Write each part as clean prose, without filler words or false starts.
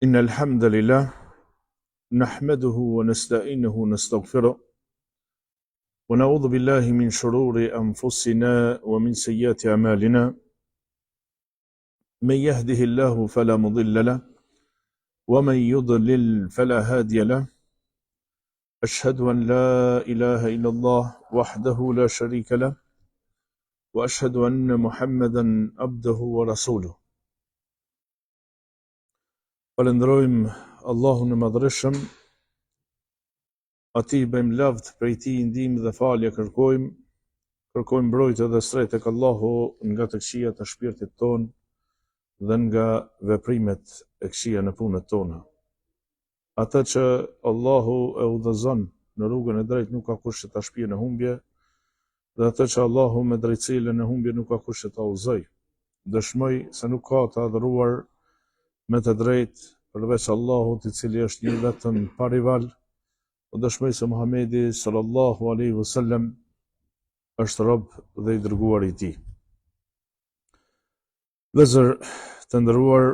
إن الحمد لله نحمده ونستعينه ونستغفره ونعوذ بالله من شرور أنفسنا ومن سيئات أعمالنا من يهده الله فلا مضل له ومن يضلل فلا هادي له أشهد أن لا إله إلا الله وحده لا شريك له وأشهد أن محمدا عبده ورسوله. Falënderojmë Allahun e Madhërisëm, atij bëjmë lavd, prej tij ndihmë dhe falje kërkojmë mbrojtje dhe strehë tek Allahu nga të këqijat e shpirtit ton dhe nga veprimet e këqija në punët tona. Ata që Allahu e udhëzon në rrugën e drejtë nuk ka kush që ta shpijë në humbje, dhe ata që Allahu me drejtësi në humbje nuk ka kush që ta udhëzoj. Dëshmoj se nuk ka të adhuruar me të drejtë përveç Allahut, i cili është një vetëm pa rival, dhe dëshmoj se Muhamedi sallallahu alaihi wasallam është rob dhe i dërguar i tij. Vëllezër të nderuar,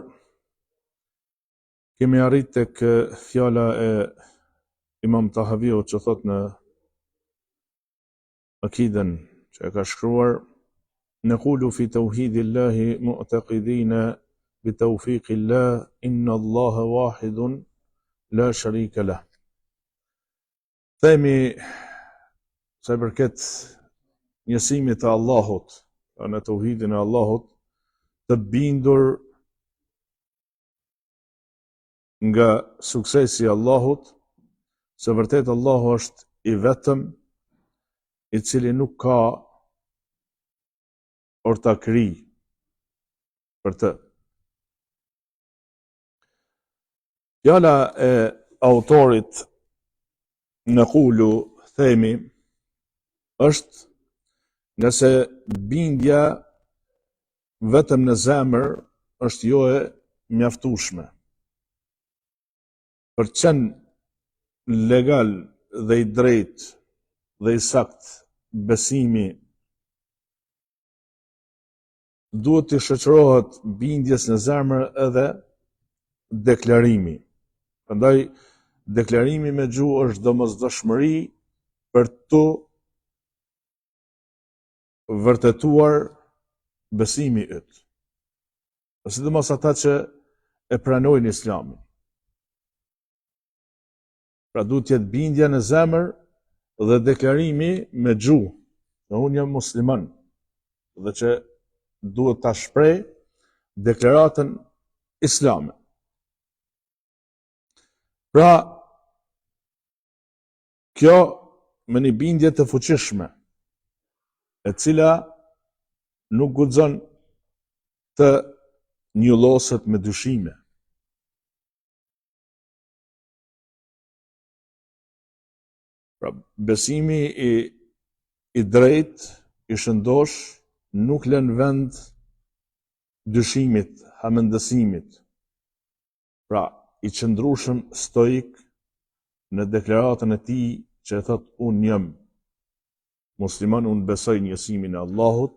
kemi arrit tek fjala e Imam Tahaviut që thot në akiden që e ka shkruar: "Naqulu fi tauhidillahi mu'taqidina بتوفيق الله إن الله واحد لا شريك له." Themi se përket njësimit të Allahut, në tauhidin e Allahut, të bindur nga suksesi i Allahut, se vërtet Allahu është i vetëm, i cili nuk ka ortakri për të. Fjala e autorit naqulu, themi, është nëse bindja vetëm në zemër është jo e mjaftueshme. Për të qenë legal dhe i drejtë dhe i sakt besimi, duhet të shoqërohet bindjes në zemër edhe deklarimi. Prandaj deklarimi me gjuhë është domosdoshmëri për të vërtetuar besimi yt. Sidomos ata që e pranojnë Islamin. Pra duhet të jetë bindja në zemër dhe deklarimi me gjuhë, se unë jam musliman, dhe që duhet ta shpreh deklaratën islame. Pra, kjo me një bindje të fuqishme, e cila nuk guxon të njolloset me dyshime. Pra, besimi i drejt, i shëndosh, nuk lën vend dyshimit, hamendësimit. Pra, i qëndrueshëm stoik në deklaratën e tij që e thot: unë jam musliman, unë besoj njësimin e Allahut,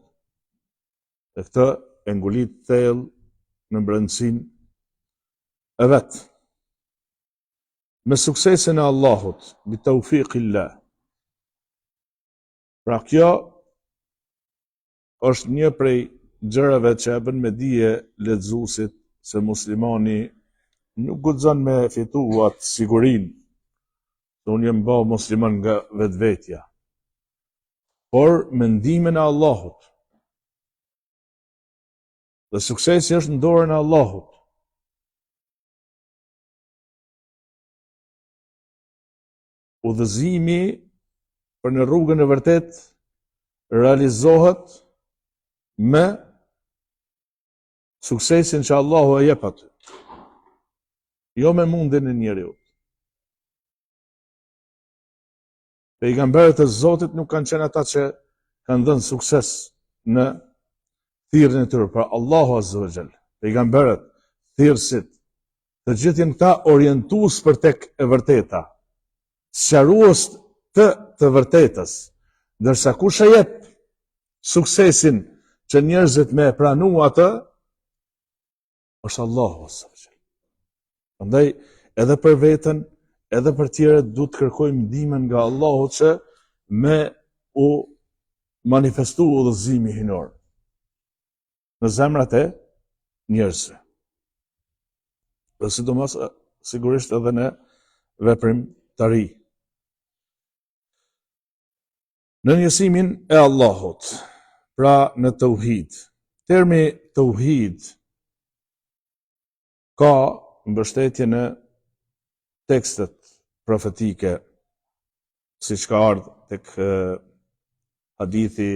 dhe këtë e ngulit thellë në brendësinë e vet. Me suksesin e Allahut, bi taufiqillah. Pra kjo është një prej gjërave që e bën me dije lexuesit se muslimani nuk guxon me fitu atë sigurinë se unë jam bë musliman nga vetvetja, por me ndihmën e Allahut. Dhe suksesi është në dorën e Allahut. Udhëzimi për në rrugën e vërtet realizohet me suksesin që Allahu e jep aty, jo me mundin e njeriut. Pejgamberët e Zotit nuk kanë qenë ata që kanë dhënë sukses në thirrjen e tyre, pra Allahu Azza wa Jall. Pejgamberët, thirrësit, të gjithë janë këta orientues për tek e vërteta, sqarues të vërtetës, ndërsa kush e jep suksesin që njerëzit me pranu atë, është Allahu Azza wa Jall. Prandaj edhe për veten, edhe për tjerët duhet të kërkojmë ndihmën nga Allahu që me u manifestu udhëzimi hinor në zemrat e njerëzve. Dhe sidomos sigurisht edhe në veprimtari. Në njësimin e Allahut, pra në tauhid. Termi tauhid ka mbështetje në tekstet profetike, siç ka ardhur tek hadithi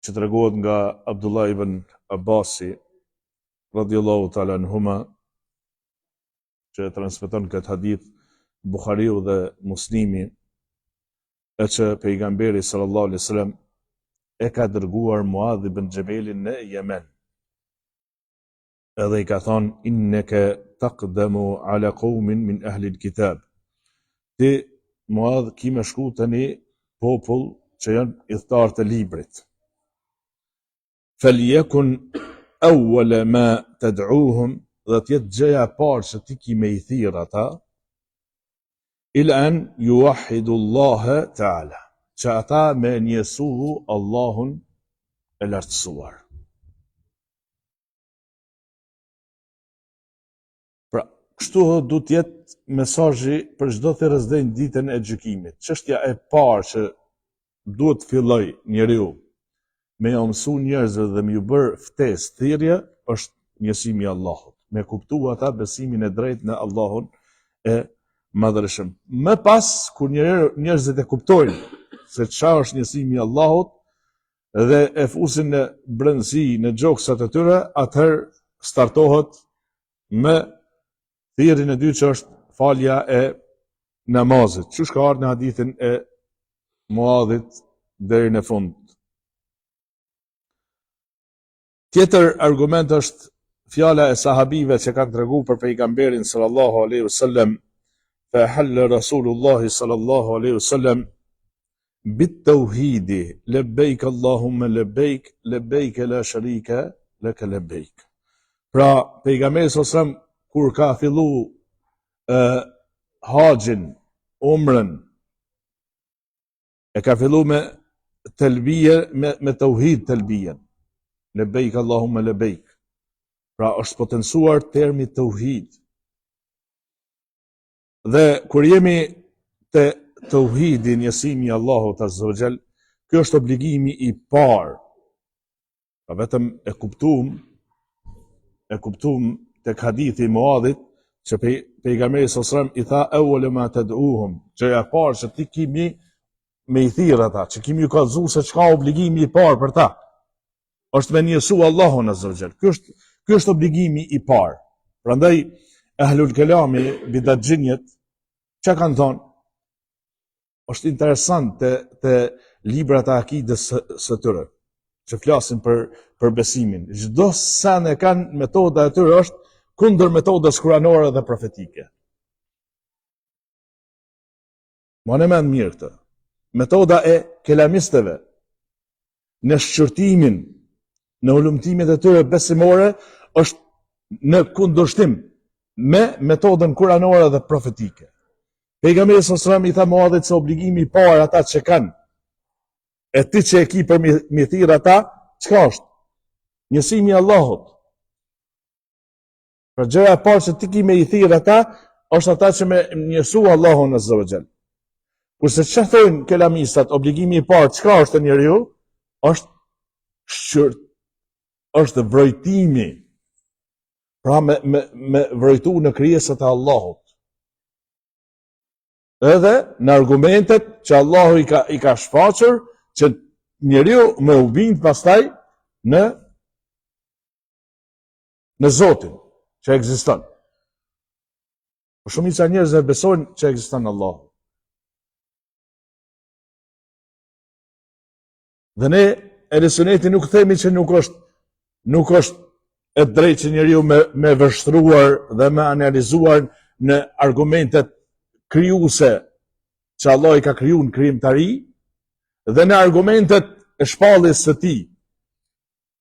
që tregohet nga Abdullah ibn Abbasi radhiyallahu ta'ala anhuma, që transmeton këtë hadith Buhariu dhe Muslimi, e që pejgamberi sallallahu alaihi wasallam e ka dërguar Muadh ibn Jabelin në Yemen. Edhe i ka thonë, inneke taqdamu ala qaumin min ahli al-kitab. Ti Muadh ki me shku të një popull që janë idhtar të librit. Falyakun awwala ma tad'uhum, dhe tjetë gjëja parë që ti ki me i thirr ata, ila an yuwahhidu Allah ta'ala, që ata me njësuhu Allahun e lartësuar. Pra, kështu du t'jetë mesazhi për çdo thirrësdhënë ditën e gjykimit. Çështja e parë që duhet filloj njeriu me ja mësu njerëzve dhe me ju bërë ftesë thirrje është njësimi i Allahut, me kuptu ata besimin e drejtë në Allahun e madhërishëm. Më pas, kur njerëzit e kuptojnë se çfarë është njësimi i Allahut dhe e fusin në brendësi, në gjoksat e tyre, atëherë startohet me thirrjen e dytë që është falja e namazit. Çu ka ardhur në hadithin e Muadhit deri në fund. Tjetër argument është fjala e sahabive që kanë treguar për pejgamberin sallallahu alaihi wasallam, fa halla Rasulullah sallallahu alaihi wasallam bit tauhid, labbaik Allahumma labbaik, labbaik la sharika lak labbaik. Pra pejgamberi sallallahu alaihi wasallam kur ka fillu haxhin, umrën, e ka fillu me talbije, me tauhid talbijen. Labbaik Allahumma labbaik. Pra është potencuar termi tauhid. Dhe kur jemi te tauhidi, njësimi i Allahut azza wa jall, ky është obligimi i parë. Pra vetëm e kuptuam tek hadithi i Muadhit që pejgamberi sallallahu alaihi wasallam i tha awwal ma tad'uhum, që ja parë që ti kimi me i thirr ata, që kimi ju kallëzu se çka obligimi i parë për ta. Është me njësu Allahun azza wa jall. Ky është obligimi i parë. Prandaj ahlul kelami, bidatxhinjet, çka kanë thonë? Është interesant te librat e akidës së tyre, që flasin për besimin. Çdo sa ne kanë metoda e tyre është kundër metodës kuranore dhe profetike. Ma në men mirë këtë. Metoda e kelamisteve në shqyrtimin, në ulumtimet e tyre besimore, është në kundërshtim me metodën kuranore dhe profetike. Pejgamberi sallallahu alajhi wasallam i tha Muadhit se obligimi i parë ata që kanë, e ti që e ki për mi thirr ata, çka është? Njësimi i Allahut. Pra gjëja e parë që ti ki me i thirr ata, është ata që me njësu Allahun azza wa jall. Kurse që thojnë kelamistat, obligimi i parë, çka është të njeriu? Është vrojtimi. Pra me vrojtu në krijesat e Allahut. Edhe në argumentet që Allahu i ka shfaqur, që njeriu me u bind pastaj në Zotin që ekziston. Por shumica e njerëzve besojnë që ekziston Allahu. Dhe ne Ehlusuneti nuk themi që nuk është e drejtë që njeriu me vështruar dhe me analizuar në argumentet krijuese që Allah i ka kriju në krijimtari dhe në argumentet e shpalljes së tij.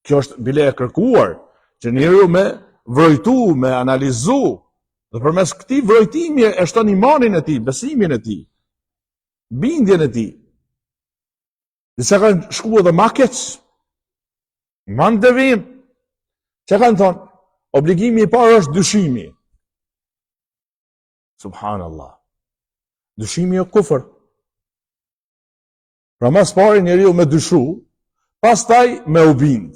Kjo është bile e kërkuar që njeriu me vrojtu, me analizu, dhe përmes këtij vrojtimi e shton imanin e tij, besimin e tij, bindjen e tij. Disa kanë shkuar edhe më keq. Man devim. Çka kanë thonë? Obligimi i parë është dyshimi. Subhanallah. Dyshimi është kufër. Pra mas pari njeriu me dyshu, pastaj me u bind.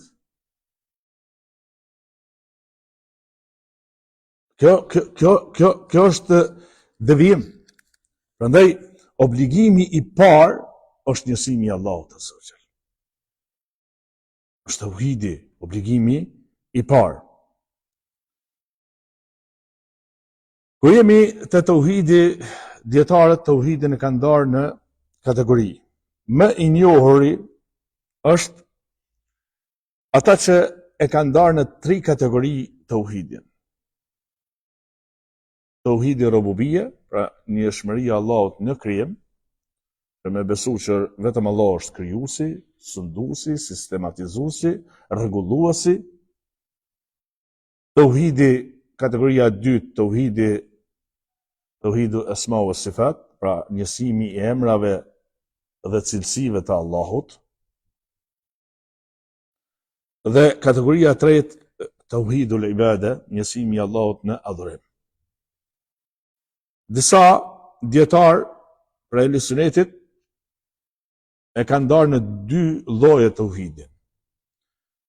Kjo është devijim. Prandaj obligimi i parë është njësimi i Allahut azza wa jall. Është tauhidi, obligimi i parë. Kur jemi te tauhidi, dietarët tauhidin e kanë ndarë në kategori. Më i njohuri është ata që e kanë ndarë në 3 kategori tauhidin. Tauhidi rububia, pra njëshmëria e Allahut në krijim, për me besu që vetëm Allah është krijuesi, sunduesi, sistematizuesi, rregulluesi. Tauhidi kategoria e dytë, tauhidu asma wa sifat, pra njësimi i emrave dhe cilësive të Allahut. Dhe kategoria e tretë, tauhidul ibada, njësimi i Allahut në adhurim. Disa dietar për ehli sunetit e kanë ndarë në 2 lloje tauhidin.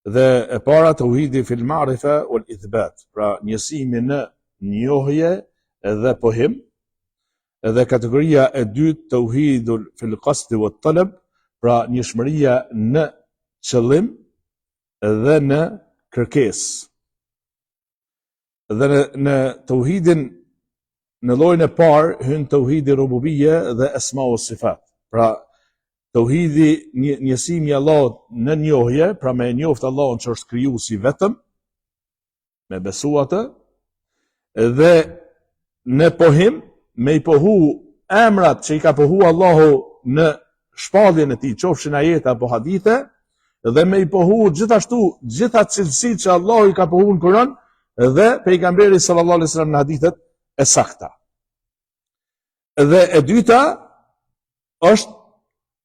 Dhe e para tauhidi fil ma'rifa wal ithbat, pra njësimi në njohje dhe pohim. Dhe kategoria e dytë tauhidul fil qasd wat talab, pra njëshmëria në qëllim dhe në kërkesë. Dhe në tauhidin në llojin e parë hyn tauhidi rububia dhe asma wa sifat. Pra tauhidi njësimi i Allahut në njohje, pra me njoft Allahun që është krijuesi vetëm, me besu atë, dhe në pohim, me i pohu emrat që i ka pohu Allahu në shpalljen e tij, qofshin ajete apo hadithe, dhe me i pohu gjithashtu gjitha cilësitë që Allahu i ka pohu në Kur'an dhe pejgamberi sallallahu alaihi wasallam në hadithet e sakta. Dhe e dyta është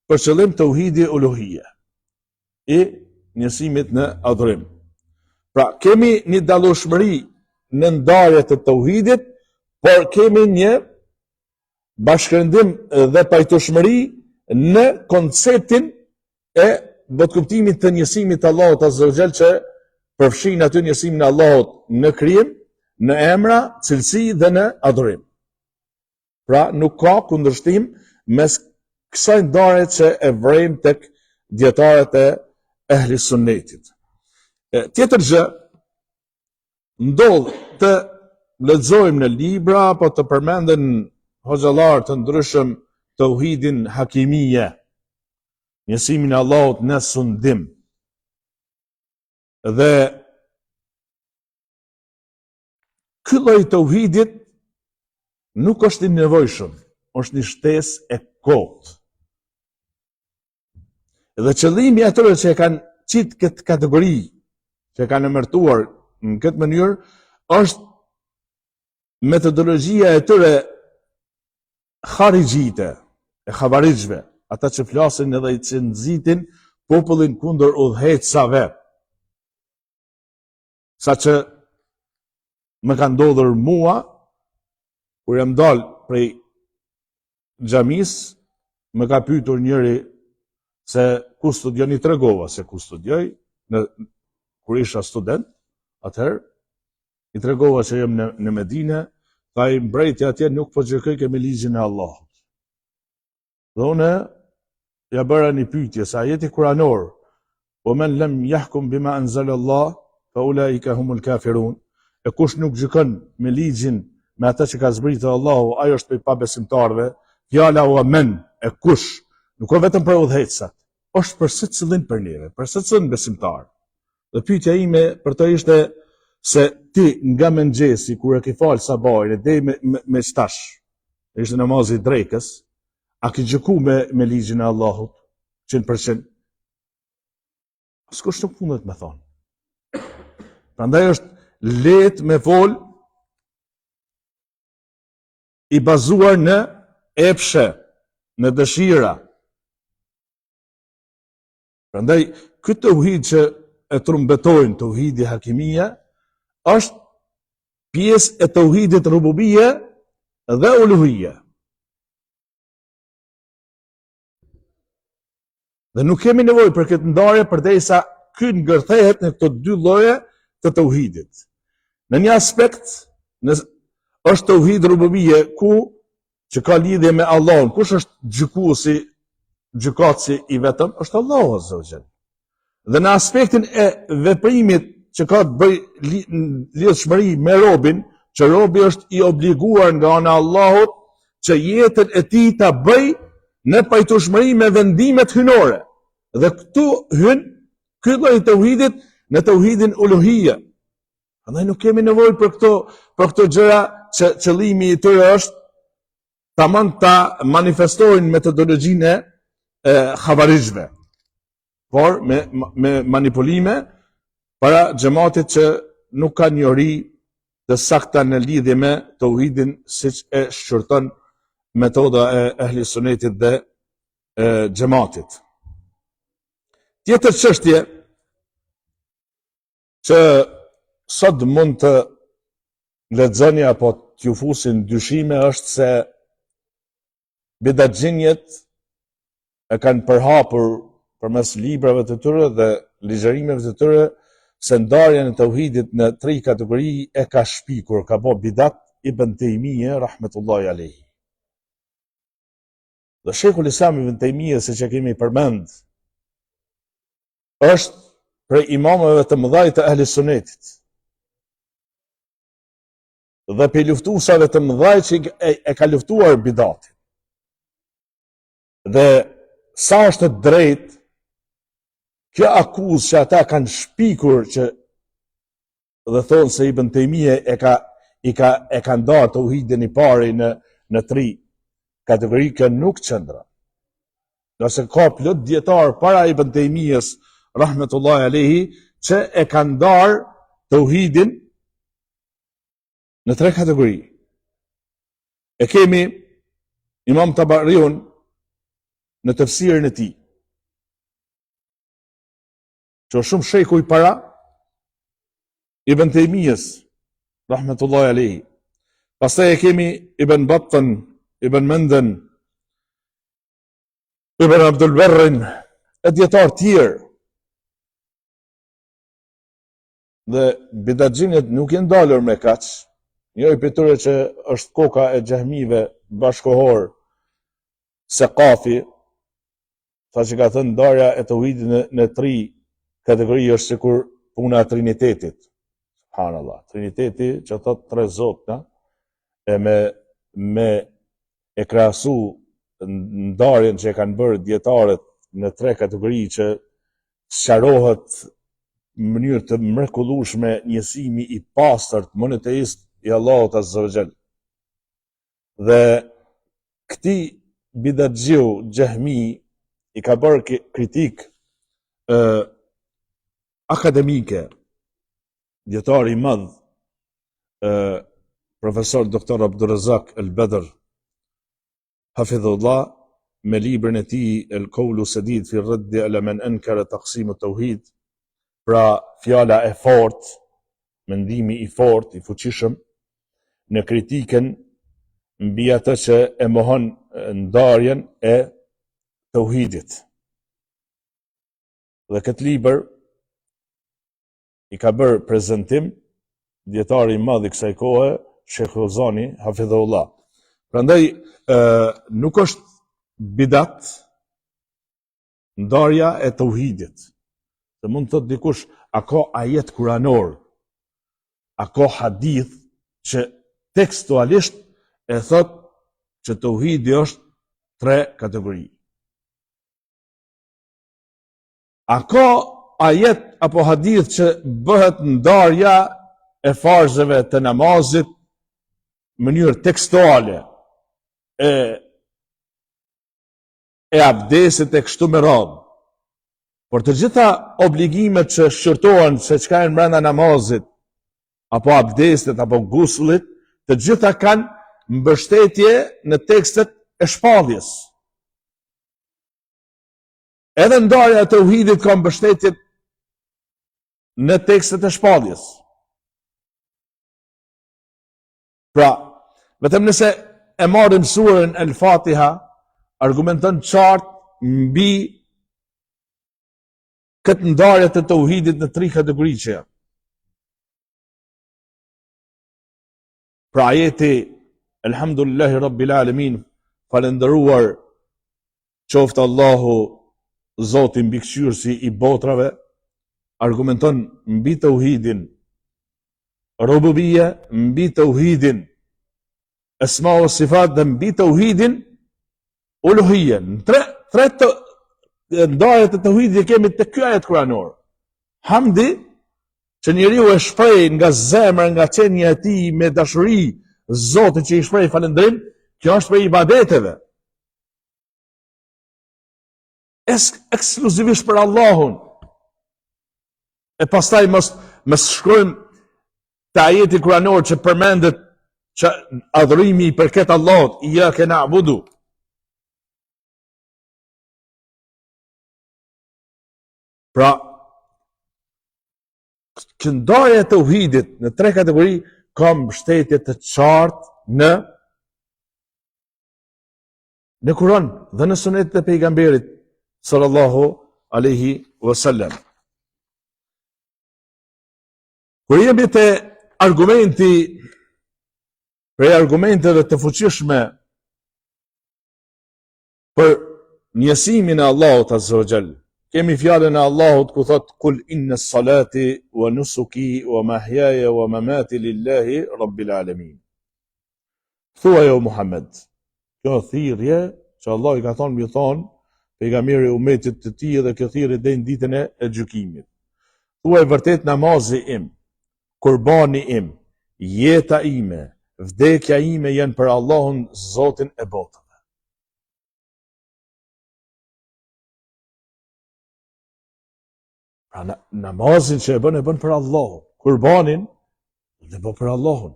për qëllim tauhidi uluhia, i njësimit në adhurim. Pra kemi një dallueshmëri në ndarje të tauhidit, por kemi një bashkërendim dhe pajtoshmëri në konceptin e botkuptimit të njësimit të Allahut azza wa jall, që përfshin aty njësimin e Allahut në krijim, në emra, cilësi dhe në adhurim. Pra nuk ka kundërshtim mes kësaj ndarje që e vrejmë tek dietarët e ehli sunnetit. Tjetër gjë, ndodh të lexojmë në libra apo të përmenden hoxhallar të ndryshëm tauhidin hakimia, njësimin e Allahut në sundim. Dhe ky lloj tauhidit nuk është i nevojshëm, është një shtesë e kotë. Dhe qëllimi atyre që e kanë qitë këtë kategori, që e kanë emërtuar në këtë mënyrë, është metodologjia e tyre kharigjite, e xhavarixhve, ata që flasin edhe i që nxitin popullin kundër udhëheqësave. Sa që më ka ndodhur mua, kur jam dalë prej xhamis, më ka pyetur njëri se ku studion, i tregova se ku studioj, kur isha student, atëherë, i tregova që jem në Medinë, tha i mbrejti atje nuk po gjykoj ke me ligjin e Allahut. Dhe une, ja bëra një pyetje, sa ajeti kuranor, o men lem jahkum bima anzal Allah, fa ulaika humul kafirun, e kush nuk gjykon me ligjin me ata që ka zbritur Allahu, ajo është prej pabesimtarëve. Fjala o men, e kush, nuk është vetëm për udhëheqësat, është për secilin për neve, për secilin besimtar. Dhe pyetja ime për të ishte se ti nga mëngjesi kur e ke fal sabahin deri me shtash, ishte namazi i drekës, a ke gjyku me ligjin e Allahut 100%? Askush nuk mundet me thonë. Prandaj është let me fol i bazuar në epshe, në dëshira. Prandaj, këtë tauhid që e trumbetojnë, tauhidi hakimia, është pjesë e tauhidit rububia dhe uluhia. Dhe nuk kemi nevojë për këtë ndarje përderisa ky ngërthehet në këto dy lloje të tauhidit. Në një aspekt është tauhid rububie që ka lidhje me Allahun. Kush është gjykuesi, gjykatësi i vetëm? Është Allahu azza wa jall. Dhe në aspektin e veprimit që ka të bëj lidhshmëri me robin, që robi është i obliguar nga ana e Allahut që jetën e tij ta bëj në pajtueshmëri me vendimet hyjnore. Dhe këtu hyn ky lloj tauhidit në tauhidin uluhia. Prandaj nuk kemi nevojë për këto gjëra që qëllimi i tyre është tamam ta manifestojnë metodologjinë e xhavarizhve, por me manipulime para xhamatit që nuk ka njohuri të sakta në lidhje me tauhidin siç e shqyrton metoda e ehli sunetit dhe xhamatit. Tjetër çështje që sot mund të lexoni apo t'ju fusin dyshime është se bidatxhinjet e kanë përhapur përmes librave të tyre dhe ligjërimeve të tyre se ndarjen e tauhidit në 3 kategori e ka shpikur, ka bë bidat Ibn Taymija rahmetullahi alayhi. Dhe Sheikhul Islam Ibn Taymija, siç e kemi përmend, është prej imamëve të mëdhaj të ehli sunetit. Dhe për luftuesave të mëdhaj që e ka luftuar bidatin. Dhe sa është e drejtë kjo akuzë që ata kanë shpikur që dhe thonë se Ibn Taymija e ka ndarë tauhidin i pari në 3 kategori, kjo nuk qëndron. Nëse ka plot dietar para Ibn Taymijas rahmetullahi alayhi që e ka ndarë tauhidin në 3 kategori. E kemi Imam Tabariun në tefsirin e tij, që është shumë shejku i para Ibn Taymijas rahmetullahi alayhi. Pastaj e kemi Ibn Battën, Ibn Menden, Ibn Abdul Barrin, e dietar tjerë. Dhe bidatxhinjet nuk janë dalur me kaq. Njëri prej tyre që është koka e xehmive bashkohor, Saqafi, që ka thënë ndarja e tauhidit në 3 kategori është sikur puna e Trinitetit. Subhanallah. Triniteti që thot 3 zotë, e me e krahasu ndarjen që e kanë bërë dietarët në 3 kategori që sqarohet në mënyrë të mrekullueshme njësimi i pastërt monoteist i Allahut azza wa jall. Dhe këtij bidatxhiu xehmi i ka bërë kritik akademike dietari i madh profesor doktor Abdulrazak El-Badr hafidhullah me librin e tij El Qawlu Sadid fi Radd ala man ankara taqsim at-tauhid, pra fjala e fortë, mendimi i fortë, i fuqishëm në kritikën mbi atë që e mohon ndarjen e tauhidit. Dhe këtë libër i ka bërë prezantim dietari i madh i kësaj kohe, Sheikh Ozani hafidhullah. Prandaj nuk është bidat ndarja e tauhidit. Se mund të thotë dikush, a ka ajet kuranor, a ka hadith që tekstualisht e thot që tauhidi është 3 kategori. A ka ajet apo hadith që bëhet ndarja e farzeve të namazit në mënyrë tekstuale, e abdesit e kështu me radhë. Por të gjitha obligimet që shqyrtohen se çka janë brenda namazit, apo abdestit, apo gusullit, të gjitha kanë mbështetje në tekstet e shpalljes. Edhe ndarja e tauhidit ka mbështetje në tekstet e shpalljes. Pra, vetëm nëse e marrim surën El-Fatiha, argumenton qartë mbi këtë ndarje të tauhidit në 3 kategori që janë. Pra ajeti Elhamdulillahi Rabbil Alamin, falendëruar qoftë Allahu Zoti mbikëqyrësi i botrave, argumenton mbi tauhidin rububia, mbi tauhidin asma wa sifat dhe mbi tauhidin uluhia. Tre ndarjet e tauhidit kemi te ky ajet kuranor. Hamdi, që njeriu e shpreh nga zemra, nga qenia e tij me dashuri Zotit që i shpreh falëndrim, kjo është për ibadeteve. Ekskluzivisht për Allahun. E pastaj mos shkrojmë te ajeti kuranor që përmendet që adhurimi i përket Allahut, iyyaka na'budu. Pra, këndarja e tauhidit në 3 kategori ka mbështetje të qartë në Kur'an dhe në sunet e pejgamberit sallallahu alaihi wasallam. Kur jemi te argumenti, prej argumenteve të fuqishme për njësimin e Allahut azza wa jall, kemi fjalën e Allahut ku thot kul inna salati wa nusuki wa mahyaya wa mamati lillahi rabbil alamin. Thua jo Muhammed, kjo thirrje që Allah i ka thonë mi thonë pejgamberi umetit të tij dhe kjo thirrje deri në ditën e gjykimit. Thua vërtet namazi im, kurbani im, jeta ime, vdekja ime janë për Allahun Zotin e botës. Pra namazin që e bën për Allahun, kurbanin dhe bën për Allahun.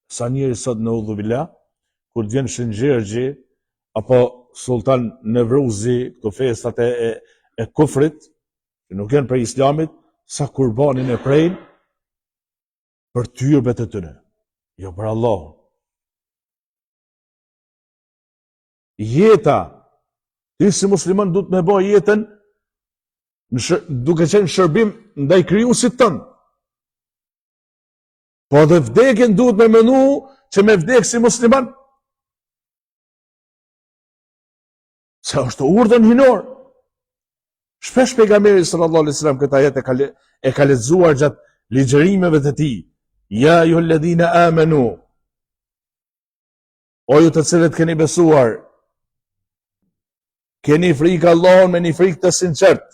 Sa njëri sot në udhubillah, kur të vjen Shëngjergji apo Sultan Nevruzi, këto festat e kufrit, që nuk janë për Islamit, sa kurbanin e prejnë për tyrbet e tyre, jo për Allahun. Jeta, ti si musliman duhet me bëj jetën duke qenë shërbim ndaj krijuesit tënd. Po dhe vdekjen duhet me menu që me vdek si musliman. Se është urdhën hinor. Shpesh pejgamberi sallallahu alaihi wasallam këtë ajet e ka lexuar gjatë ligjërimeve të tij. Ja ayyuhalladhina amanu. O ju të cilët keni besuar, keni frikë Allahun me një frikë të sinqert.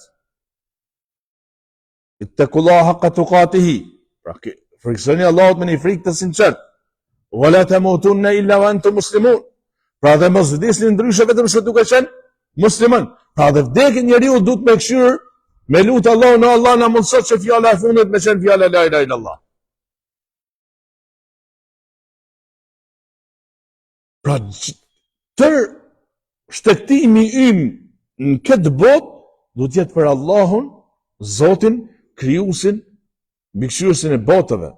Ittaqullaha haqqa tuqatihi. Pra friksoni Allahut me një frikë të sinqert. Wala tamutunna illa wa antum muslimun. Pra dhe mos vdesni ndryshe vetëm se duke qenë musliman. Pra dhe vdekjen njeriu duhet me këshir, me lutë Allahun, në Allah na mundsot që fjala e fundit me qenë fjala la ilaha illallah. Pra tër shtetimi im në këtë botë duhet të jetë për Allahun, Zotin, krijuesin, mbikëqyrësin e botëve.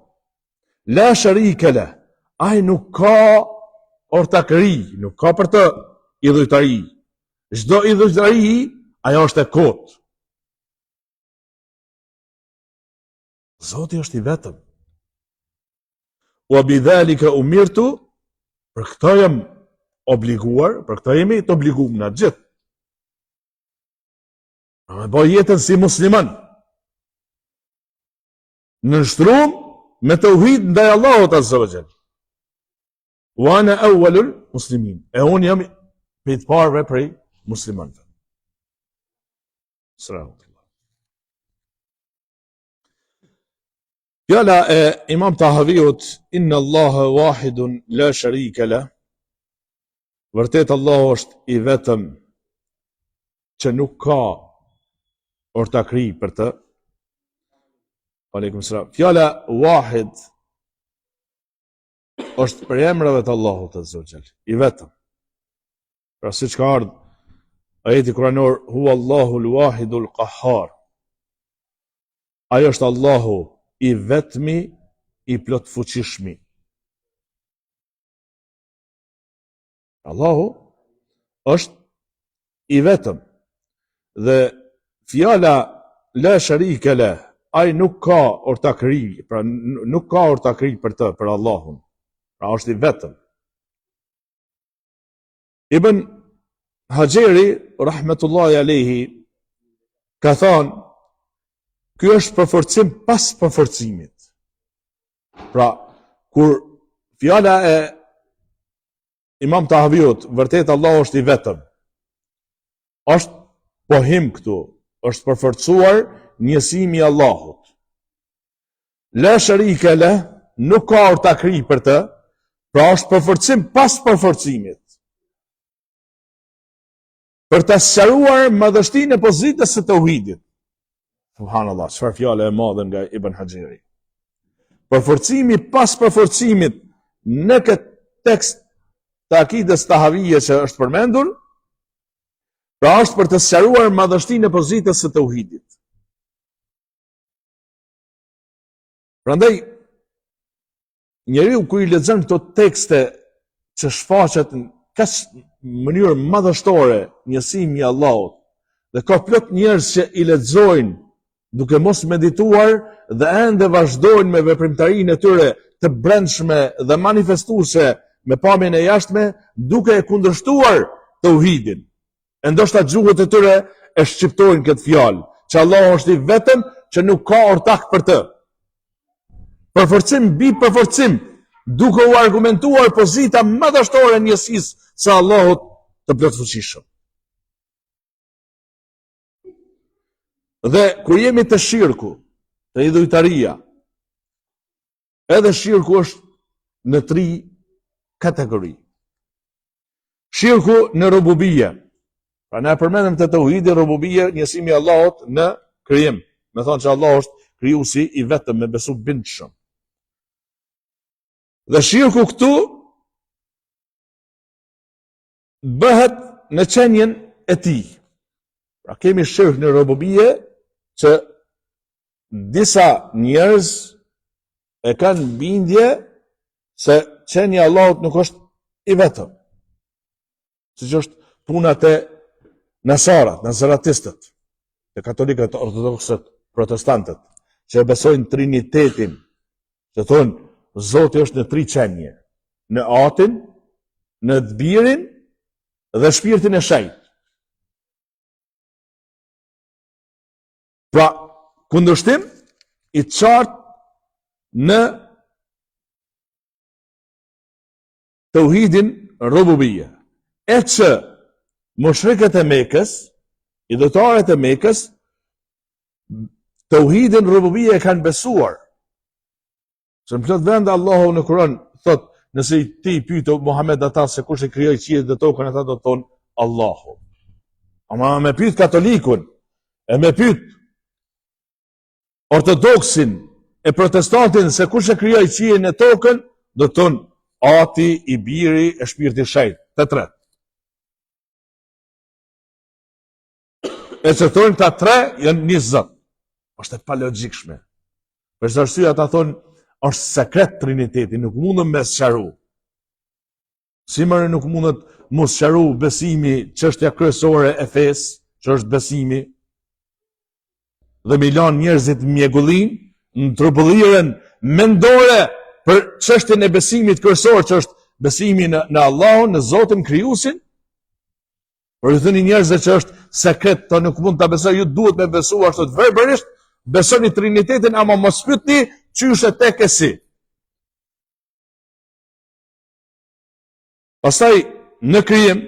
La sharika la, ai nuk ka ortakëri, nuk ka për të idhujtari. Çdo idhujtari ajo është e kotë. Zoti është i vetëm. Wa bidhalika umirtu, për këtë jam obliguar, për këtë jemi të obliguar na gjithë. Me bëj jetën si musliman. Në shtrum me tauhid ndaj Allahut azza wa jall. Wa ana awwalul muslimin. E unë jam për të parëve prej muslimanëve. Salamu alaikum. Fjala e Imam Tahaviut, inna Allaha wahidun la sharika lah. Vërtet Allahu është i vetëm që nuk ka ortakri për të. Aleikum salam. Fjala wahid është për emrave të Allahut azza wa jall, i vetëm. Pra siç ka ardhur ajeti kuranor, huwa Allahu al-wahidul qahhar. Ai është Allahu i vetmi, i plot fuqishmi. Allahu është i vetëm. Dhe fjala la sharika la, ai nuk ka ortakëri, pra nuk ka ortakëri për të, për Allahun. Pra është i vetëm. Ibn Hajeri, rahmetullahi alehi, ka thonë, ky është përforcim pas përforcimit. Pra, kur fjala e Imam Tahaviut, vërtet Allah është i vetëm, është pohim këtu, është përforcuar njësimi i Allahut. La sharika la, nuk ka ortakëri për të, pra është përforcim pas përforcimit. Për të sqaruar madhështinë e pozitës së tauhidit. Subhanallah, çfarë fjale e madhe nga Ibn Hajeri. Përforcimi pas përforcimit në këtë tekst të akidës tahavije që është përmendur, pra është për të sqaruar madhështinë e pozitës së tauhidit. Prandaj, njeriu kur i lexon këto tekste që shfaqet në kaq mënyrë madhështore njësimi i Allahut, dhe ka plot njerëz që i lexojnë duke mos medituar dhe ende vazhdojnë me veprimtarinë e tyre të brendshme dhe manifestuese me pamjen e jashtme, duke e kundërshtuar tauhidin. E ndoshta gjuhët e tyre e shqiptojnë këtë fjalë, që Allahu është i vetëm, që nuk ka ortak për të. Përforcim mbi përforcim, duke u argumentuar pozita madhështore njësisë së Allahut të plotfuqishëm. Dhe kur jemi të shirku, të idhujtaria, edhe shirku është në 3 kategori. Shirku në rububie. Pra ne përmendëm të tauhidi rububie, njësimi i Allahut në krijim. Me thonë që Allah është krijuesi i vetëm me besu bindshëm. Dhe shirku këtu bëhet në qenjen e tij. Pra kemi shirk në rububie që disa njerëz e kanë bindje se qenja e Allahut nuk është i vetëm. Siç është puna të nasarat, nazaratistët, të katolikët, ortodoksët, protestantët, që besojnë trinitetin, që thonë Zoti është në 3 qenje, në Atin, në Birin dhe Shpirtin e Shenjtë. Pra, kundërshtim i qartë në tauhidin rububie. E që mushrikët e Mekës, idhujtarët e Mekës, tauhidin rububie e kanë besuar. Se në plot vende Allahu në Kur'an thot, nëse ti pyet Muhammed ata se kush e krijoi qiellin dhe tokën, ata do të thonë Allahu. Ama me pyet katolikun, e me pyet ortodoksin e protestantin se kush e krijoi qiellin e tokën, do të thonë Ati, i Biri, e Shpirti i Shenjtë, të tretë. E që thonë këta 3 janë një Zot. Është e palogjikshme. Për çdo arsye ata thonë është sekret Triniteti, nuk mundën me sqaru. Si mëre nuk mundet mos sqaru besimi, çështja kryesore e fesë, që është besimi, dhe me lanë njerëzit mjegullin në trupulliren mendore për çështjen e besimit kryesor, që është besimi në Allahun, në Zotin krijuesin. Por ju thëni njerëzve që është sekret, të nuk mund ta besoj, ju duhet me besu ashtu të verbërisht, besoni Trinitetin, ama mos pyetni qysh e tek e si. Pastaj në krijim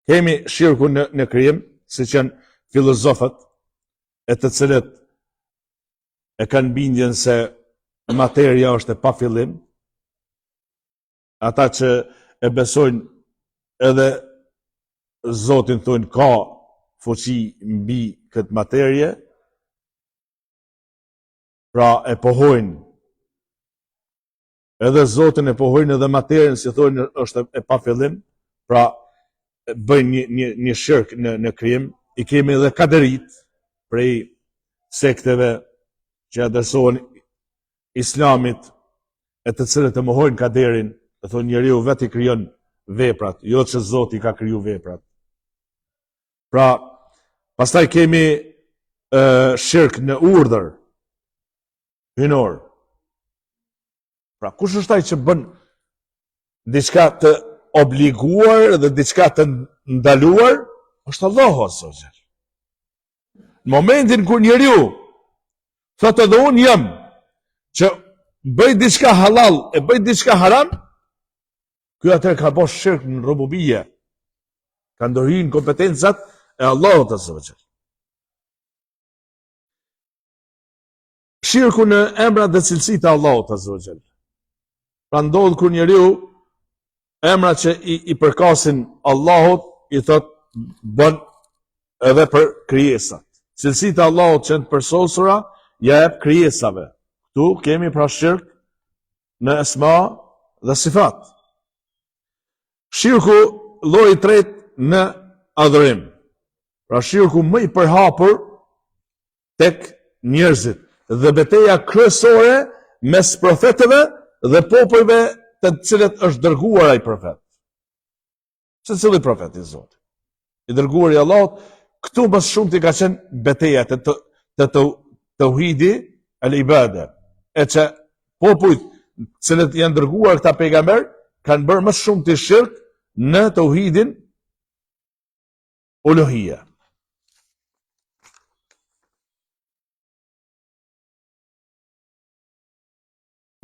kemi shirku në krijim, siç janë filozofët, e të cilët e kanë bindjen se materia është e pa fillim, ata që e besojnë edhe Zotin thonë ka fuqi mbi këtë materie, Pra e pohojnë. Edhe Zotin e pohojnë edhe materin, si thonë është e pa fillim, pra bëjnë një shirk në krim. I kemi edhe kaderit prej sekteve që adresohen islamit, e të cilët e mohojnë kaderin, e thonë njeriu vetë i krijon veprat, jo që Zoti ka kriju veprat. Pra, pastaj kemi shirk në urdhër hynor. Pra, kush është ai që bën diçka të obliguar dhe diçka të ndaluar? Është Allahu Azza wa Jall. Në momentin kur njeriu thotë edhe unë jam që bëj diçka halal e bëj diçka haram, ky atëherë ka bosh shirk në rububie. Ka ndërhyrë në kompetencat e Allahut Azza wa Jall. Shirku në emrat dhe cilësitë e Allahut Azza wa Jall. Pra ndodh kur njeriu emrat që i përkasin Allahut i thot bën edhe për krijesat. Cilësitë e Allahut që janë përsosura ja jep krijesave. Ktu kemi pra shirk në esma dhe sifat. Shirku lloji i tretë në adhurim. Pra shirku më i përhapur tek njerëzit dhe betejë kryesore mes profetëve dhe popujve të cilët është dërguar ai profet. Se cili profet i Zotit? I dërguar i Allahut, këtu më shumë ti ka qenë betejë të tauhidi al-ibada. E që popujt cilët janë dërguar këta pejgamber kanë bërë më shumë të shirk në tauhidin uluhia.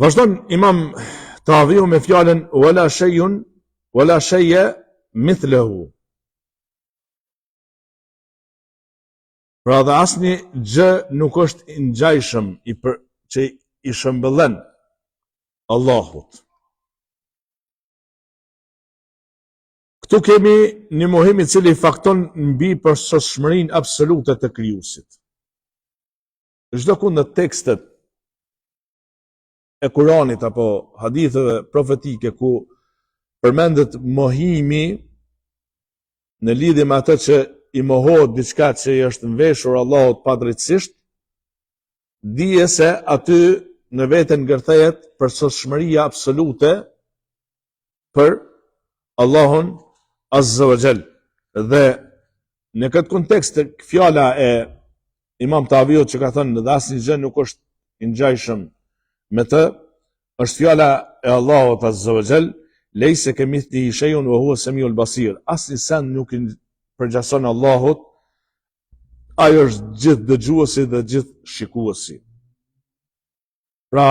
Vazhdon Imam Tahaviu me fjalën wala shay'a mithluhu. Pra dhe asnjë gjë nuk është i ngjajshëm që i shëmbëllen Allahut. Këtu kemi një mohim i cili fakton mbi përsosshmërinë absolute të krijuesit. Çdo kund në tekstet e Kuranit apo haditheve profetike ku përmendet mohimi në lidhje me atë që i mohohet diçka që i është nveshur Allahut padrejtësisht, dije se aty në veten ngërthehet përsosshmëria absolute për Allahun Azza wa Jall. Dhe në këtë kontekst fjala e Imam Tahaviut që ka thënë dhe asnjë gjë nuk është i ngjajshëm me të, është fjala e Allahut Azza wa Jall, lejse kemithlihi shay'un wa huwa as-sami'ul basir. Asnjë sen nuk i përgjason Allahut, ai është gjithë dëgjuesi dhe gjithë shikuesi. Pra,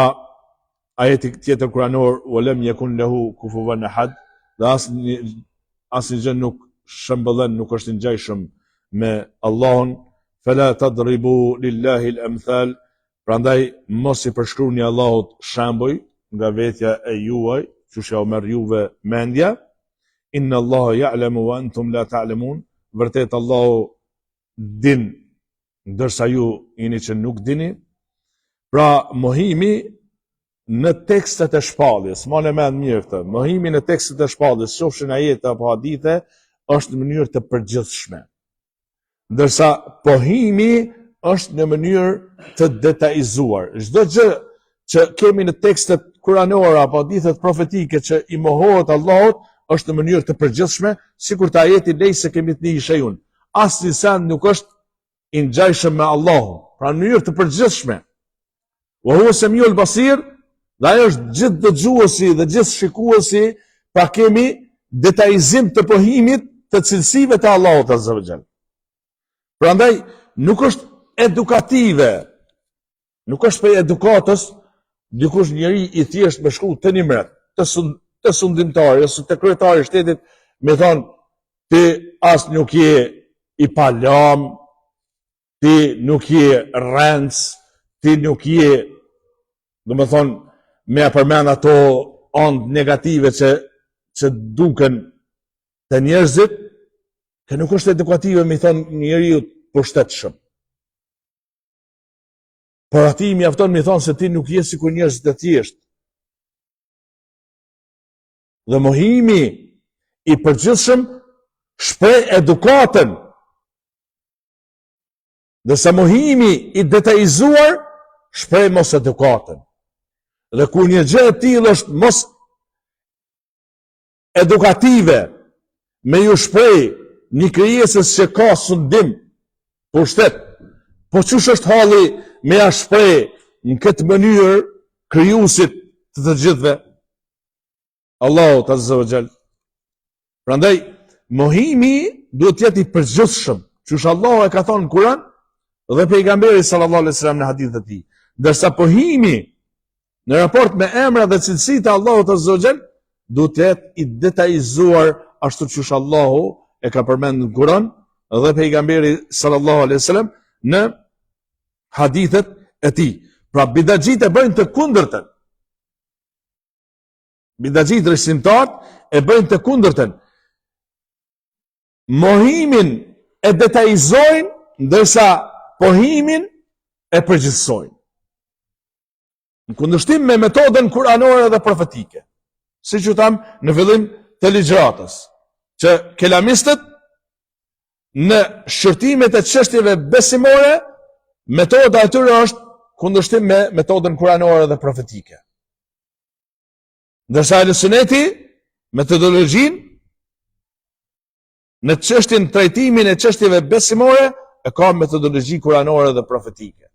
ajeti tjetër kuranor, "Walam yakun lahu kufuwan ahad", dhe asnjë gjë nuk shëmbëllen, nuk është i ngjajshëm me Allahun. "Fala tadribu lillahi al-amthal", prandaj mos i përshkruani Allahut shembuj nga vetja e juaj, çush ja u merr juve mendja. "Inna Allaha ya'lamu wa antum la ta'lamun", vërtet Allahu din ndërsa ju jeni që nuk dini. Pra mohimi në tekstet e shpalljes, ma në mend mirë këtë, mohimi në tekstet e shpalljes, qofshin ajete apo hadithe, është në mënyrë të përgjithshme. Ndërsa pohimi është në mënyrë të detajzuar. Çdo gjë që kemi në tekstet kuranore apo hadithet profetike që i mohohet Allahut është në mënyrë të përgjithshme, sikur të ajeti lejse kemithlihi shay'un. Asnjë sen nuk është i ngjajshëm me Allahun, pra në mënyrë të përgjithshme. Wa huwa as-sami'ul basir, dhe ai është gjithë dëgjuesi dhe gjithë shikuesi, pra kemi detajizim të pohimit të cilësive të Allahut Azza wa Jall. Prandaj nuk është edukative, nuk është për edukatës, dikush njeri i thjesht me shku të nimret, të sundimtari, ose të kryetari i shtetit, me thonë, ti as nuk je i palam, ti nuk je rëndës, ti nuk je, do me thonë, me përmend ato anë negative që duken të njerëzit, që nuk është edukative me thonë njeriu përshtetshëm. por ati mi afton mi thonë se ti nuk je sikur njerëzit e thjesht. Dhe mohimi i përgjithshëm shpreh edukatën. Dhe sa mohimi i detajizuar shpreh mos edukatën. Dhe kur një gjë e tillë është mos edukative, me ju shpreh një krijesës që ka sundim, pushtet, po çush është halli me ja shpreh në këtë mënyrë krijuesit të gjithëve? Allahu Azza wa Jall. Prandaj mohimi duhet të jetë i përgjithshëm, çush Allahu e ka thonë në Kur'an dhe pejgamberi sallallahu alaihi wasallam në hadithe të tij. Ndërsa pohimi në raport me emra dhe cilësitë e Allahut Azza wa Jall duhet të jetë i detajizuar ashtu siç Allahu e ka përmendur në Kur'an dhe pejgamberi sallallahu alaihi wasallam në hadithet e tij. Pra bidaxhit e bëjnë të kundërtën. Bidaxhit rishtimtar e bëjnë të kundërtën. Mohimin e detajizojnë, ndërsa pohimin e përgjithsojnë. Në kundërshtim me metodën kuranore dhe profetike. Siç u tham në fillim të ligjratës, që kelamistët në shërtimet e çështjeve besimore, metoda e tyre është kundërshtim me metodën kuranore dhe profetike. Ndërsa Ahlusuneti metodologjinë në çështjen trajtimin e çështjeve besimore e ka metodologji kuranore dhe profetike.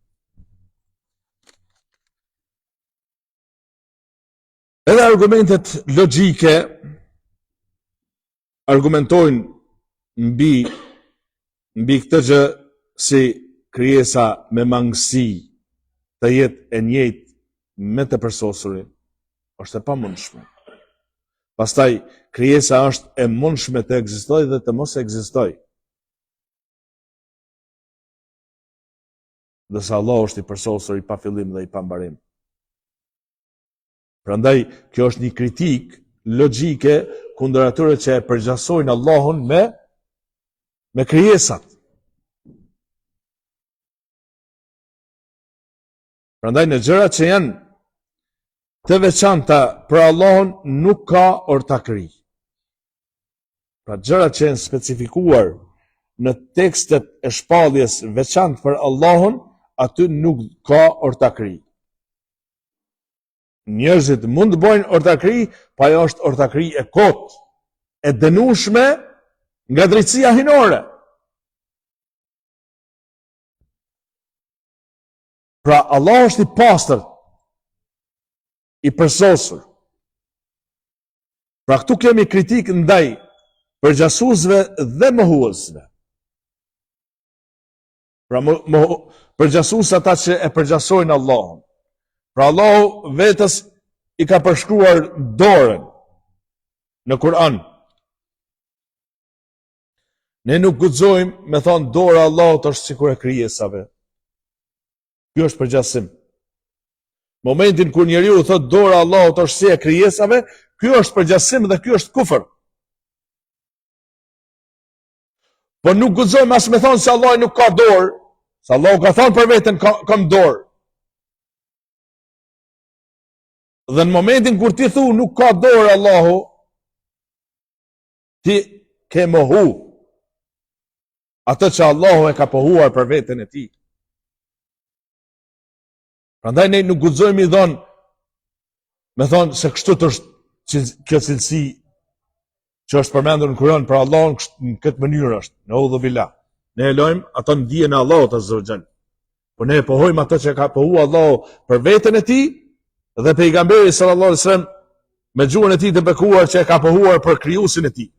Edhe argumentet logjike argumentojnë mbi këtë gjë si krijesa me mangësi të jetë e njëjtë me të përsosurin, është e pamundshme. Pastaj krijesa është e mundshme të ekzistojë dhe të mos ekzistojë. Ndërsa Allah është i përsosur, i pa fillim dhe i pa mbarim. Prandaj kjo është një kritik logjike kundër atyre që e përgjasojnë Allahun me krijesat. Prandaj në gjërat që janë të veçanta për Allahun nuk ka ortakëri. Pra gjërat që janë specifikuar në tekstet e shpalljes veçantë për Allahun, aty nuk ka ortakëri. Njerëzit mund të bëjnë ortakëri, pa ajo është ortakëri e kotë, e dënueshme nga drejtësia hyjnore. Pra Allah është i pastër, i përsosur. Pra këtu kemi kritik ndaj përgjasuesve dhe mohuesve. Pra përgjasues ata që e përgjasojnë Allahun. Pra Allahu vetës i ka përshkruar dorën në Kur'an. Ne nuk guxojmë me thonë dora e Allahut është sikur e krijesave. Ky është përgjasim. Momentin kur njeriu thot dora e Allahut është si e krijesave, ky është përgjasim dhe ky është kufër. Po nuk guxojmë as me thonë se Allahu nuk ka dorë, se Allahu ka thonë për veten kam dorë. Dhe në momentin kur ti thu nuk ka dorë Allahu, ti ke mohu atë që Allahu e ka pohuar për veten e tij. Prandaj ne nuk guxojmë i dhon me thonë se kështu është kjo cilësi që është përmendur në Kur'an për Allahun në këtë mënyrë është. Naudhu billah. Ne e lojmë ato në dijen e Allahut Azza wa Jall. Po ne e pohojmë ato që ka pohuar Allahu për veten e tij dhe pejgamberi sallallahu alaihi wasallam me gjuhën e tij të bekuar që e ka pohuar për krijuesin e tij.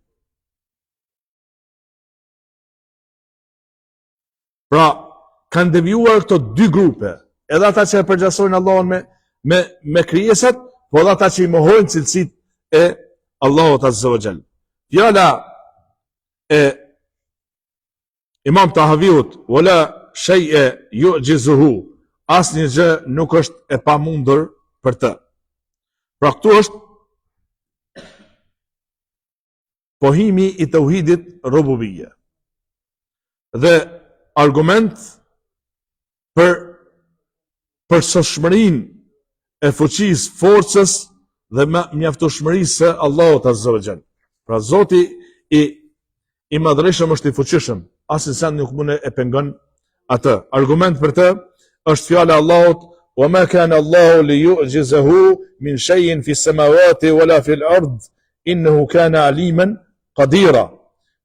Pra, kanë devijuar këto dy grupe, edhe ata që e përgjasojnë Allahun me krijesat, po edhe ata që i mohojnë cilësitë e Allahut Azza wa Jall. Fjala e Imam Tahaviut, wala shay'a yu'jizuhu, asnjë gjë nuk është e pamundur për të. Pra këtu është pohimi i tauhidit rububiyya. Dhe argument për përshtatshmërinë e fuqisë, forcës dhe mjaftueshmërisë së Allahut Azza wa Jall. Pra Zoti i madhreshëm është i fuqishëm, asnjë sen nuk mund e pengon atë. Argument për të është fjala e Allahut: "Wa ma kana Allahu li yu'jizahu min shay'in fi as-samawati wala fi al-ard, innahu kana aliman qadira."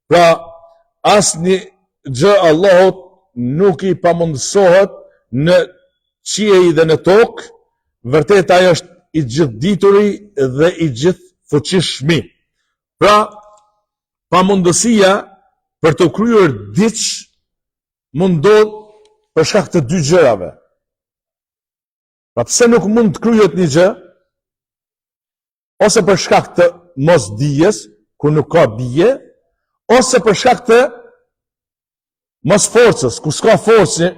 Pra asnjë gjë Allahut nuk i pamundsohet në qiej dhe në tokë, vërtet ai është i gjithdituri dhe i gjithfuqishmi. Pra pamundësia për të kryer diç mund ndodh për shkak të dy gjërave. Pra pse nuk mund të kryhet një gjë? Ose për shkak të mosdijes, kur nuk ka dije, ose për shkak të mos forcës, ku s'ka forcë,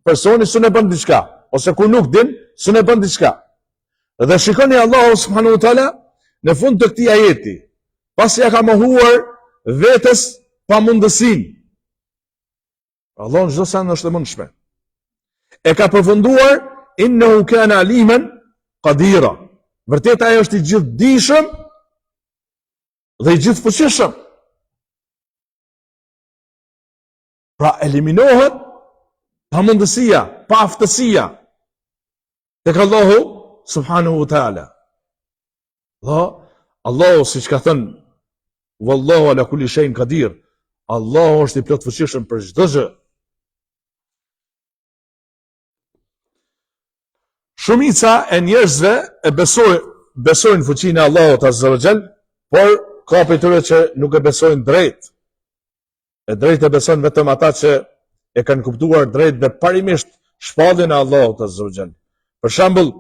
personi s'u ne bën diçka, ose kur nuk din, s'u ne bën diçka. Dhe shikoni Allahu subhanahu wa taala në fund të këtij ajeti, pasi ja ka mohuar vetes pamundësinë. Allahu çdo sa është e mundshme. E ka përfunduar innahu kana aliman qadira. Vërtet ai është i gjithdijshëm dhe i gjithfuqishëm. Pra eliminohet pamundësia, paaftësia tek Allahu subhanahu wa taala. Allahu siç ka thënë wallahu ala kulli shay'in qadir. Allahu është i plot fuqishëm për çdo gjë. Shumica e njerëzve e besojnë fuqinë e Allahut Azza wa Jall, por ka prej tyre që nuk e besojnë drejt. E drejt e besojnë vetëm ata që e kanë kuptuar drejt dhe parimisht shpalljen e Allahut Azza wa Jall. Për shembull,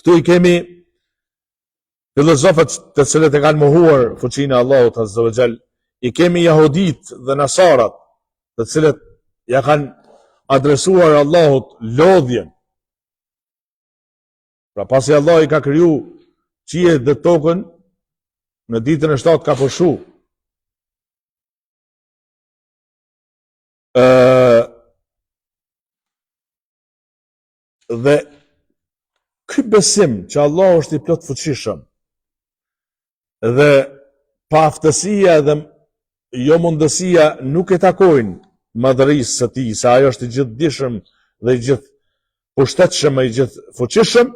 këtu i kemi filozofët të cilët e kanë mohuar fuqinë e Allahut Azza wa Jall, i kemi jahudit dhe nasarat, të cilët ja kanë adresuar Allahut lodhjen. Pra pasi Allah i ka kriju qiejt dhe tokën, në ditën e 7 ka pushu. Dhe ky besim që Allah është i plot fuqishëm dhe paaftësia dhe jo mundësia nuk e takojnë madhërisë së tij, se ai është i gjithdijshëm dhe i gjithpushtetshëm e i gjithfuqishëm,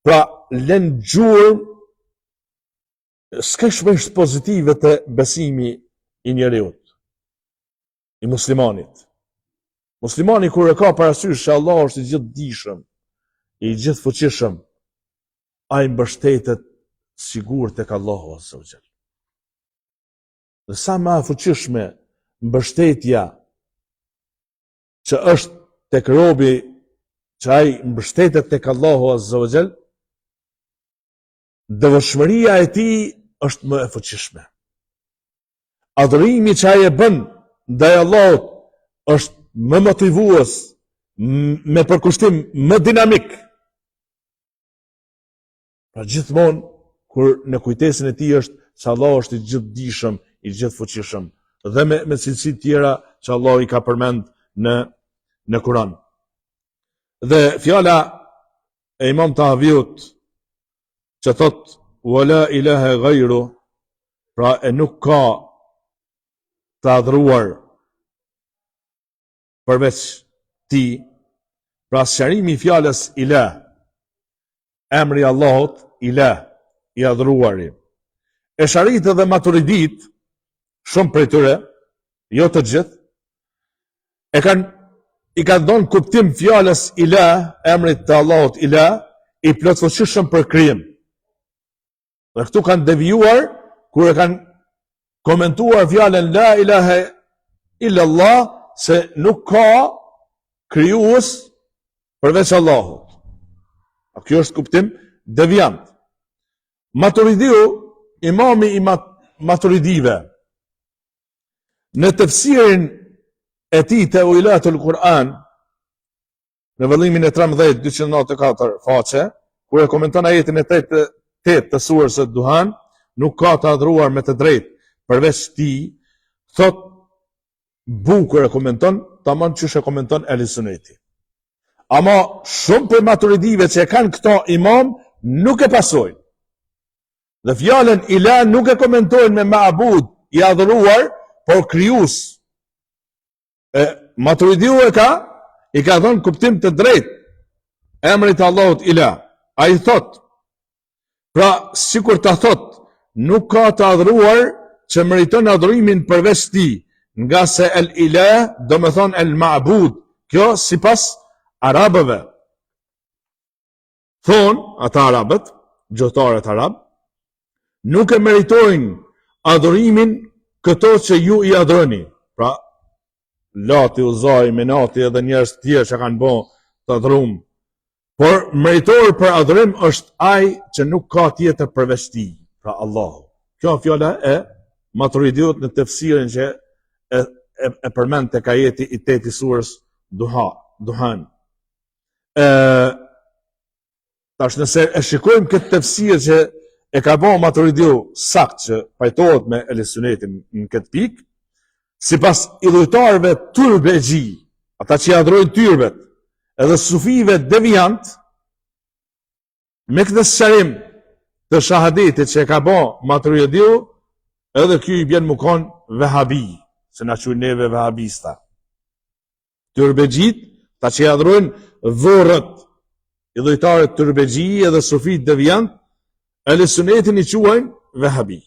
pra lën gjurmë s'ka shpesh pozitive të besimi i njeriut, i muslimanit. Muslimani kur e ka parasysh se Allah është i gjithdijshëm, i gjithfuqishëm, ai mbështetet sigurt tek Allahu Azza wa Jall. Dhe sa më e fuqishme mbështetja që është tek robi, që ai mbështetet tek Allahu Azza wa Jall, devotshmëria e tij është më e fuqishme. Adhurimi që ai e bën ndaj Allahut është më motivues, me përkushtim më dinamik. Pra gjithmonë kur në kujtesën e tij është se Allah është i gjithdijshëm, i gjithfuqishëm, dhe me cilësi tjera që Allah i ka përmend në Kur'an. Dhe fjala e Imam Tahaviut që thot wala ilaha ghayru, pra e nuk ka të adhuruar përveç ti, pra sqarimi i fjalës ilah, emri Allahut ilah, i adhuruari. Esharit dhe maturidit, shumë prej tyre, jo të gjithë, i kanë dhënë kuptim fjalës ilah, emrit të Allahut ilah, i plotfuqishëm për krijim. Dhe këtu kanë devijuar kur e kanë komentuar fjalën la ilaha illa Allah, se nuk ka krijues përveç Allahut. Kjo është kuptim devijant. Maturidiu, imami i maturidive, në tefsirin e tij te Uilatul Kur'an, në vëllimin e 13-294 faqe, kur e komenton ajetin e 8 të surës së Duhan, nuk ka të adhuruar me të drejtë përveç tij, thot bukur e komenton, tamam çysh e komenton Ehli Sunneti. Ama shumë për maturidive që e kanë këto imam, nuk e pasojnë. Dhe fjallën ila nuk e komentojnë me ma'bud i adhuruar, por kryus. Maturidiu i ka thonë kuptim të drejt, emrit Allahut ila. A i thot, pra, si kur ta thot, nuk ka të adhuruar që meriton adhurimin përveç ti, nga se el ila, do me thonë el ma'bud, kjo si pas arabëve. Thonë, ata arabët, gjohtarët arab, nuk e meritojnë adhurimin këto që ju i adhuroni. Pra, Lati, Uzaj, Menati edhe njerëz tjerë që kanë bo të adhurum. Por meritor për adhurim është ai që nuk ka tjetër përveç tij, pra Allahu. Kjo fjala e Maturidiut në tefsirin që e përmend tek ajeti i 8 i surës Duhan. Tash nëse e shikojmë këtë tefsir që e ka bërë Maturidiu sakt që pajtohet me Ehlesunetin në këtë pikë, sipas idhujtarëve turbegji, ata që adhurojnë tyrbet, edhe sufive devijant, me këtë sqarim të shahadetit që e ka bërë Maturidiu, edhe ky i bjen më konë vehabi, se na quajnë neve vehabista. Turbegjit, ta që adhurojnë dhurët, idhujtarët turbegji edhe sufit devijant, Ehlesunetin i quajnë vehabi.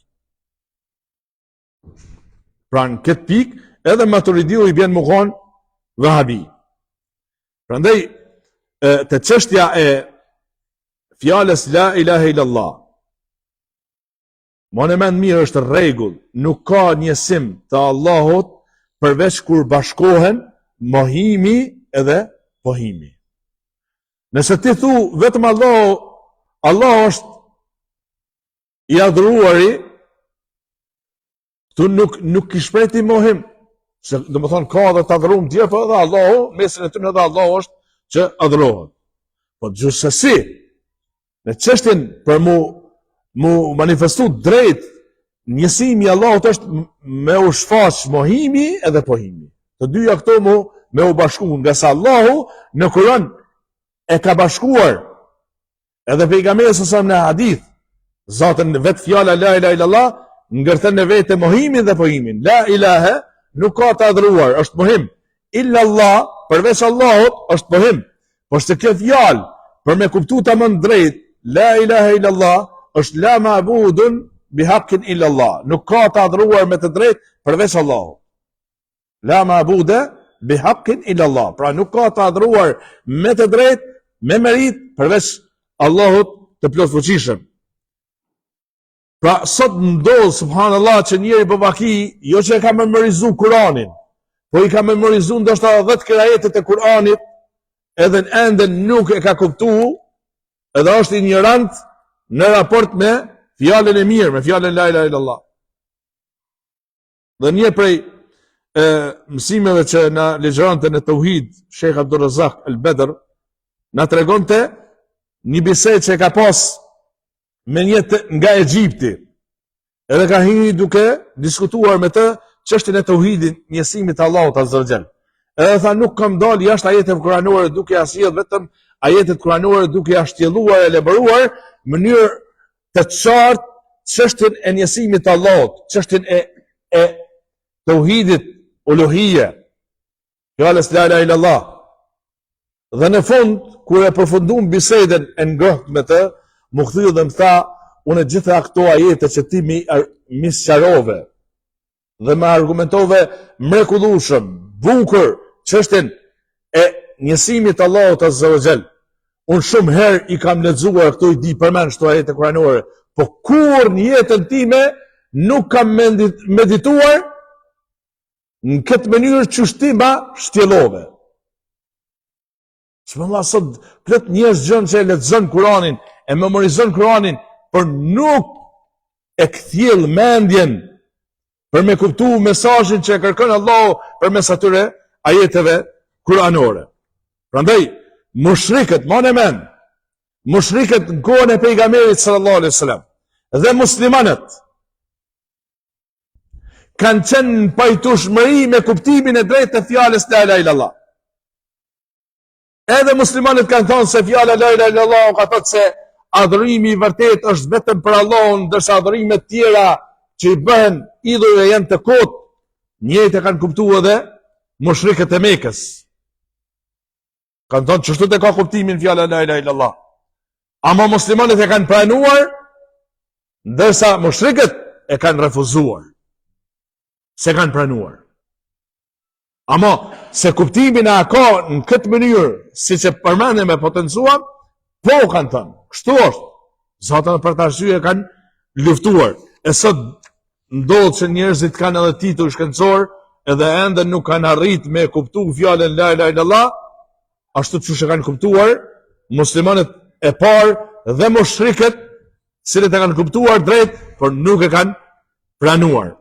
Pra në këtë pik, edhe Maturidiu i bjen më konë vehabi. Prandaj, të çështja e fjalës la ilaha illallah, më në mend mirë është rregull, nuk ka njësim të Allahut përveç kur bashkohen mohimi edhe pohimi. Nëse ti thu vetëm Allah është i adhuruari, tu nuk i shprehti mohim. Se do më thonë ka dhe të adhurum tjerë, po edhe Allahu, mesin e tyre edhe Allahu është që adhurohet. Po gjithsesi, në çështjen për mu manifestu drejt, njësimi i Allahut është me u shfaq mohimi edhe pohimi. Të dyja këto me u bashku, nga sa Allahu në Kur'an e ka bashkuar edhe pejgamberi sa në hadith, zatën vetë fjala la ilaha illallah, ngërthen në vete mohimin dhe pohimin. La ilahe nuk ka të adhuruar, është pohim. Illa Allah, përveç Allahut, është pohim. Por se kjo fjalë, për me kuptu të mën drejt, la ilaha illallah, është la ma'budun bi haqqin illa Allah. Nuk ka të adhuruar me të drejt përveç Allahut. La ma'buda bi haqqin illa Allah. Pra nuk ka të adhuruar me të drejt, me merit përveç Allahut të plot fuqishëm. Pra sot ndodh subhanallahu që njëri babaki jo që e ka memorizuar Kur'anin, po i ka memorizuar ndoshta 10 ajetet e Kur'anit, edhe ende nuk e ka kuptuar, edhe është ignorant në raport me fjalën e mirë, me fjalën la ilaha illallah. Dhe një prej mësimeve që na lexonte në Tauhid, Sheikh Abdulrazak Al-Badr, na tregonte një bisedë që ka pas me një nga Egjipti, edhe ka hyrë duke diskutuar me të çështjen e tauhidit, njësimit të Allahut Azza wa Jall. Edhe tha nuk kam dalë jashtë ajeteve kuranore duke sjellë vetëm ajetet kuranore duke ja shtjelluar e elaboruar në mënyrë të qartë çështjen e njësimit të Allahut, çështjen e tauhidit uluhia, fjalës la ilaha illallah. Dhe në fund, kur e përfunduam bisedën e ngrohtë me të, më kthye dhe më tha, unë gjitha këto ajete që ti mi sqarove dhe më argumentove mrekullueshëm, bukur, çështjen e njësimit të Allahut Azza wa Jall. Unë shumë herë i kam lexuar këto, i di përmend këto ajete kuranore, po kur në jetën time nuk kam medituar në këtë mënyrë që ti ma shtjellove. Subhanallah, sot plot njerëz gjën që e lexon Kur'anin, e memorizon Kur'anin, por nuk e kthjell mendjen për me kuptu mesazhin që e kërkon Allahu përmes atyre ajeteve kuranore. Prandaj, mushrikët, ma në mend, mushrikët në kohën e pejgamberit sallallahu alaihi wasallam dhe muslimanët kanë qenë në pajtueshmëri me kuptimin e drejtë të fjalës la ilaha illallah. Edhe muslimanët kanë thonë se fjala la ilaha illallah ka thënë se adhurimi i vërtet është vetëm për Allahun, ndërsa adhurimet tjera që i bëhen idhujve janë të kotë. Njëjtë e kanë kuptuar edhe mushrikët e Mekës. Kanë thonë çështu të ka kuptimin fjala la ilaha illallah. Ama muslimanët e kanë pranuar, ndërsa mushrikët e kanë refuzuar. Se kanë pranuar. Ama se kuptimin e ka në këtë mënyrë, si që përmendëm e potencuam, po kanë thënë. Kështu është. Zotën për të arsye kanë luftuar. E sot ndodhë që njerëzit kanë edhe titull shkencor, edhe ende nuk kanë arrit me kuptu fjalën la ilaha illallah, ashtu që kanë kuptuar muslimanët e parë dhe mushrikët, cilët e kanë kuptuar drejt, por nuk e kanë pranuar.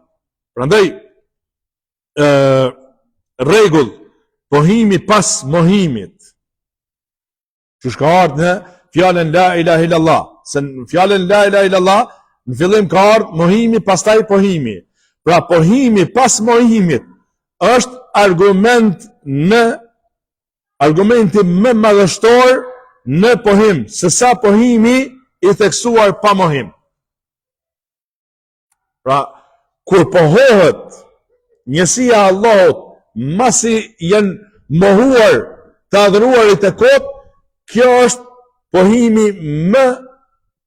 Prandaj, rregull, pohimi pas mohimit. Që shka ardhë në fjalën la ilaha illallah. Se në fjalën la ilaha illallah, në fillim ka ardhë mohimi, pastaj pohimi. Pra pohimi pas mohimit është argumenti më madhështor në pohim, se sa pohimi i theksuar pa mohim. Pra, kur pohohet njësia Allahut, masi janë mohuar të adhuruarit e kotë, kjo është pohimi më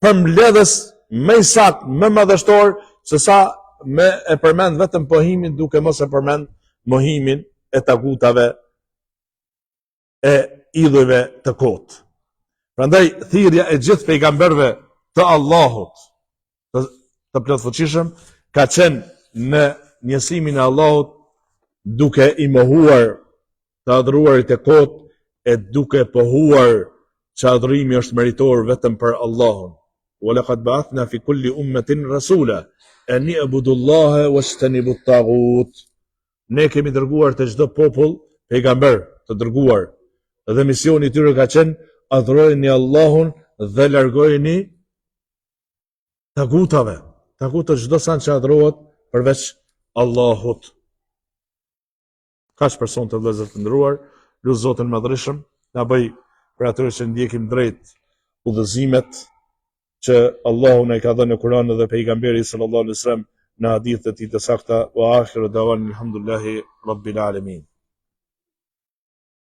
përmbledhës, më i saktë, më madhështor, se sa me e përmend vetëm pohimin duke mos e përmend mohimin e takutave e idhujve të kotë. Prandaj thirrja e gjithë pejgamberëve të Allahut, të plotfuqishëm, ka qenë në njësimin e Allahut, duke i mohuar të adhuruarit e kotë, e duke pohuar që adhurimi është meritor vetëm për Allahun. Wa laqad ba'athna fi kulli ummatin rasula an i'budu Allaha wastanibu at-taghut. Ne kemi dërguar të çdo popull pejgamber të dërguar, dhe misioni i tyre ka qenë adhurojeni Allahun dhe largojeni tagutave. Tagutë çdo sa që adhurohet përveç Allahut. Kaq person të vëllezër të nderuar, lut Zotin Madhërisëm na bëj për atyre që ndjekim drejt udhëzimet që Allahu na i ka dhënë në Kur'an dhe pejgamberi sallallahu alaihi wasallam në hadithe të tij të sakta. Wa akhiru dawan alhamdulillahi rabbil alamin.